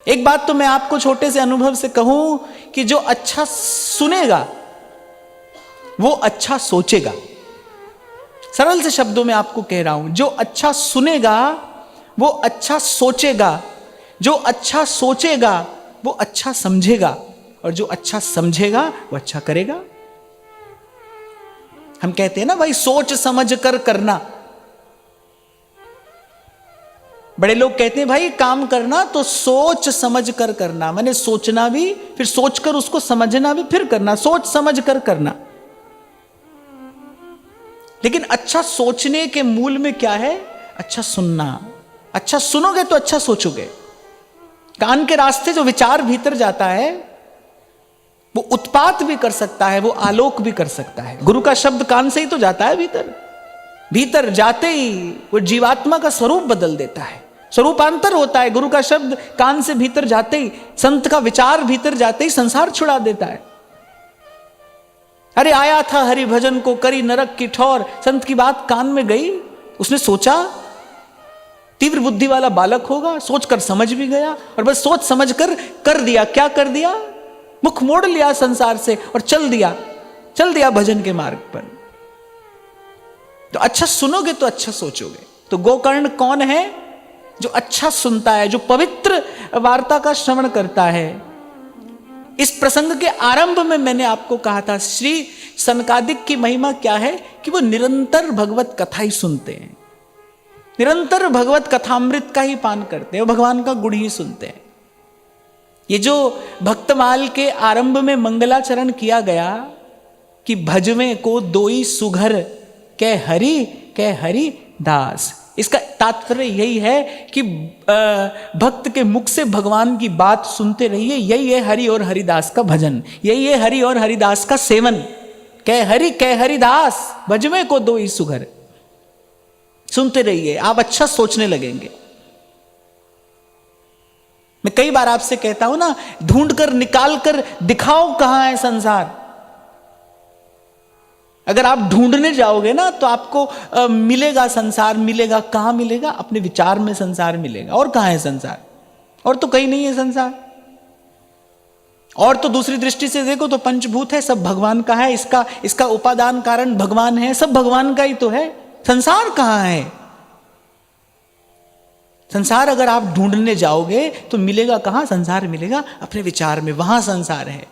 एक बात तो मैं आपको छोटे से अनुभव से कहूं कि जो अच्छा सुनेगा वो अच्छा सोचेगा। सरल से शब्दों में आपको कह रहा हूं, जो अच्छा सुनेगा वो अच्छा सोचेगा, जो अच्छा सोचेगा वो अच्छा समझेगा, और जो अच्छा समझेगा वो अच्छा करेगा। हम कहते हैं ना भाई, सोच समझ कर करना। बड़े लोग कहते हैं भाई काम करना तो सोच समझ कर करना, मैंने सोचना भी, फिर सोचकर उसको समझना भी, फिर करना, सोच समझ कर करना। लेकिन अच्छा सोचने के मूल में क्या है? अच्छा सुनना। अच्छा सुनोगे तो अच्छा सोचोगे। कान के रास्ते जो विचार भीतर जाता है वो उत्पात भी कर सकता है, वो आलोक भी कर सकता है। गुरु का शब्द कान से ही तो जाता है भीतर, भीतर जाते ही वो जीवात्मा का स्वरूप बदल देता है, स्वरूपांतर होता है। गुरु का शब्द कान से भीतर जाते ही, संत का विचार भीतर जाते ही संसार छुड़ा देता है। अरे आया था हरि भजन को करी नरक की ठौर, संत की बात कान में गई, उसने सोचा, तीव्र बुद्धि वाला बालक होगा, सोचकर समझ भी गया, और बस सोच समझ कर दिया। क्या कर दिया? मुख मोड़ लिया संसार से और चल दिया भजन के मार्ग पर। तो अच्छा सुनोगे तो अच्छा सोचोगे। तो गोकर्ण कौन है? जो अच्छा सुनता है, जो पवित्र वार्ता का श्रवण करता है। इस प्रसंग के आरंभ में मैंने आपको कहा था, श्री सनकादिक की महिमा क्या है कि वो निरंतर भगवत कथा ही सुनते हैं, निरंतर भगवत कथामृत का ही पान करते हैं, भगवान का गुण ही सुनते हैं। ये जो भक्तमाल के आरंभ में मंगलाचरण किया गया कि भजवे को दोई सुघर कै हरि दास, इसका तात्पर्य यही है कि भक्त के मुख से भगवान की बात सुनते रहिए। यही है हरि और हरिदास का भजन, यही है हरि और हरिदास का सेवन। कै हरिदास भजवे को दोई सुघर, सुनते रहिए, आप अच्छा सोचने लगेंगे। मैं कई बार आपसे कहता हूं ना, ढूंढ कर निकाल कर दिखाओ कहां है संसार। अगर आप ढूंढने जाओगे ना तो आपको मिलेगा संसार। मिलेगा कहां? मिलेगा अपने विचार में संसार मिलेगा। और कहां है संसार? और तो कहीं नहीं है संसार। और तो दूसरी दृष्टि से देखो तो पंचभूत है, सब भगवान का है, इसका उपादान कारण भगवान है, सब भगवान का ही तो है। संसार कहां है? संसार अगर आप ढूंढने जाओगे तो मिलेगा कहां? संसार मिलेगा अपने विचार में, वहां संसार है।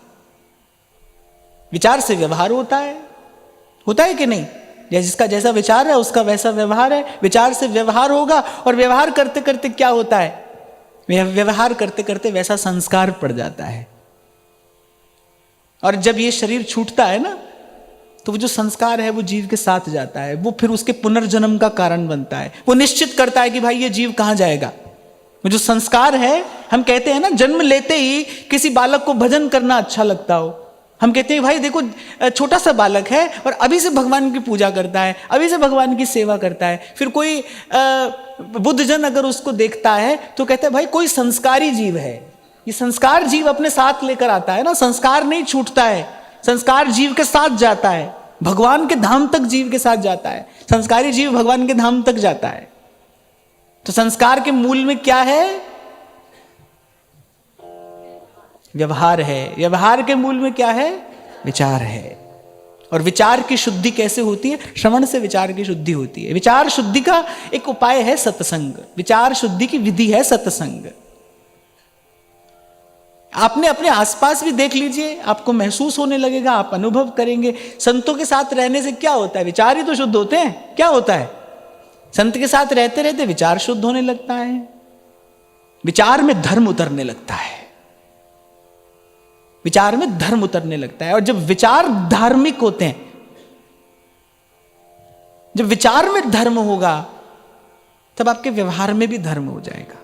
विचार से व्यवहार होता है कि नहीं? जिसका जैसा विचार है उसका वैसा व्यवहार है। विचार से व्यवहार होगा, और व्यवहार करते करते क्या होता है? व्यवहार करते करते वैसा संस्कार पड़ जाता है। और जब ये शरीर छूटता है ना, तो वो जो संस्कार है वो जीव के साथ जाता है, वो फिर उसके पुनर्जन्म का कारण बनता है। वो निश्चित करता है कि भाई ये जीव कहां जाएगा। वो जो संस्कार है, हम कहते हैं ना, जन्म लेते ही किसी बालक को भजन करना अच्छा लगता हो, हम कहते हैं भाई देखो छोटा सा बालक है और अभी से भगवान की पूजा करता है, अभी से भगवान की सेवा करता है। फिर कोई बुद्धजन अगर उसको देखता है तो कहता है भाई कोई संस्कारी जीव है। ये संस्कार जीव अपने साथ लेकर आता है ना, संस्कार नहीं छूटता है, संस्कार जीव के साथ जाता है, भगवान के धाम तक जीव के साथ जाता है। संस्कारी जीव भगवान के धाम तक जाता है। तो संस्कार के मूल में क्या है? व्यवहार है। व्यवहार के मूल में क्या है? विचार है। और विचार की शुद्धि कैसे होती है? श्रवण से विचार की शुद्धि होती है। विचार शुद्धि का एक उपाय है सत्संग। विचार शुद्धि की विधि है सत्संग। आपने अपने आसपास भी देख लीजिए, आपको महसूस होने लगेगा, आप अनुभव करेंगे। संतों के साथ रहने से क्या होता है? विचार ही तो शुद्ध होते हैं। क्या होता है? संत के साथ रहते रहते विचार शुद्ध होने लगता है, विचार में धर्म उतरने लगता है, विचार में धर्म उतरने लगता है। और जब विचार धार्मिक होते हैं, जब विचार में धर्म होगा, तब आपके व्यवहार में भी धर्म हो जाएगा।